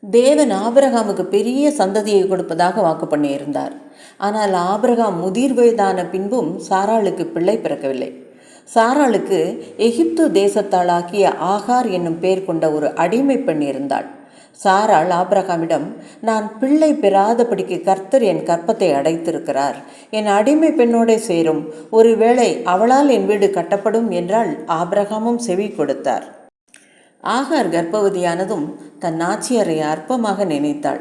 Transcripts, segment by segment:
தேவன் ஆபிரகாமுக்கு பெரிய சந்ததியை கொடுப்பதாக வாக்கு பண்ணியிருந்தார். ஆனால் ஆபிரகாம் முதிர் வயதான பின்பும் சாராளுக்கு பிள்ளை பிறக்கவில்லை. சாராளுக்கு எகிப்து தேசத்தாளாகிய ஆகார் என்னும் பெயர் கொண்ட ஒரு அடிமை பெண் இருந்தாள். சாராள் ஆபிரகாமிடம், நான் பிள்ளை பெறாதபடிக்கு கர்த்தர் என் கற்பத்தை அடைத்திருக்கிறார், என் அடிமை பெண்ணோடே சேரும், ஒருவேளை அவளால் என் வீடு கட்டப்படும் என்றால் ஆபிரகாமும் செவி கொடுத்தார். ஆகார் கர்ப்பவதியானதும் தன் நாச்சியாரை அற்பமாக நினைத்தாள்.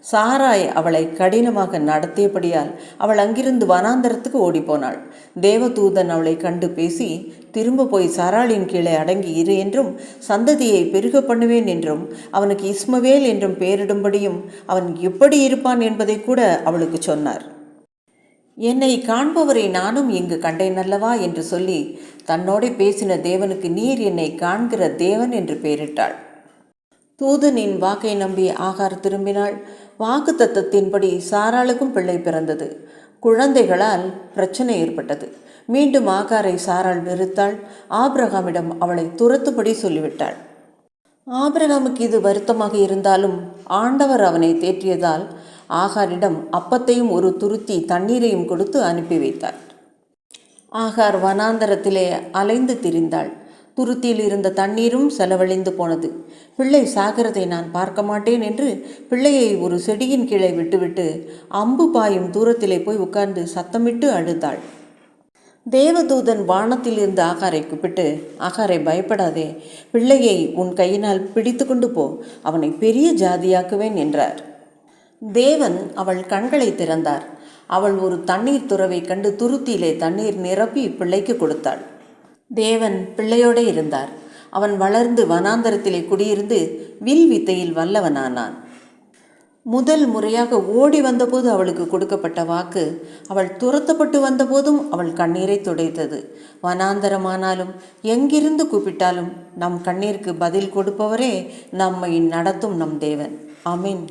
சாராய் அவளை கடினமாக நடத்தியபடியால் அவள் அங்கிருந்து வனாந்தரத்துக்கு ஓடிப்போனாள். தேவதூதன் அவளை கண்டு பேசி, திரும்ப போய் சாராளின் கீழே அடங்கி இரு என்றும், சந்ததியை பெருக பண்ணுவேன் என்றும், அவனுக்கு இஸ்மவேல் என்றும் பெயரிடும்படியும் அவன் எப்படி இருப்பான் என்பதை கூட அவளுக்கு சொன்னார். என்னை காண்பவரை நானும் இங்கு கண்டேன் அல்லவா என்று சொல்லி தன்னோட பேசின தேவனுக்கு நீர் என்னை காண்கிற தேவன் என்று பெயரிட்டாள். தூதனின் வாக்கை நம்பி ஆகார் திரும்பினாள். வாக்கு தத்தத்தின்படி சாராளுக்கும் பிள்ளை பிறந்தது. குழந்தைகளால் பிரச்சனை ஏற்பட்டது. மீண்டும் ஆகாரை சாராள் வெறுத்தாள். ஆபிரகாமிடம் அவளை துரத்துபடி சொல்லிவிட்டாள். ஆபிரகாமுக்கு இது வருத்தமாக இருந்தாலும் ஆண்டவர் அவனை தேற்றியதால் ஆகாரிடம் அப்பத்தையும் ஒரு துருத்தி தண்ணீரையும் கொடுத்து அனுப்பி வைத்தார். ஆகார் வனாந்தரத்திலே அலைந்து திரிந்தாள். துருத்தியில் இருந்த தண்ணீரும் செலவழிந்து போனது. பிள்ளை சாகிறதை நான் பார்க்க மாட்டேன் என்று பிள்ளையை ஒரு செடியின் கீழே விட்டுவிட்டு அம்பு பாயும் தூரத்திலே போய் உட்கார்ந்து சத்தமிட்டு அழுதாள். தேவதூதன் வானத்தில் இருந்து ஆகாரை கூப்பிட்டு, ஆகாரை பயப்படாதே, பிள்ளையை உன் கையினால் பிடித்து கொண்டு போ, அவனை பெரிய ஜாதியாக்குவேன் என்றார். தேவன் அவள் கண்களை திறந்தார். அவள் ஒரு தண்ணீர் துறவை கண்டு துருத்தியிலே தண்ணீர் நிரப்பி பிள்ளைக்கு கொடுத்தாள். தேவன் பிள்ளையோடு இருந்தார். அவன் வளர்ந்து வனாந்தரத்திலே குடியிருந்து வில் வித்தையில் வல்லவனானான். முதல் முறையாக ஓடி வந்தபோது அவளுக்கு கொடுக்கப்பட்ட வாக்கு அவள் துரத்தப்பட்டு வந்தபோதும் அவள் கண்ணீரை துடைத்தது. வனாந்தரமானாலும் எங்கிருந்து கூப்பிட்டாலும் நம் கண்ணீருக்கு பதில் கொடுப்பவரே நம்மை நடத்தும் நம் தேவன். ஆமீன்.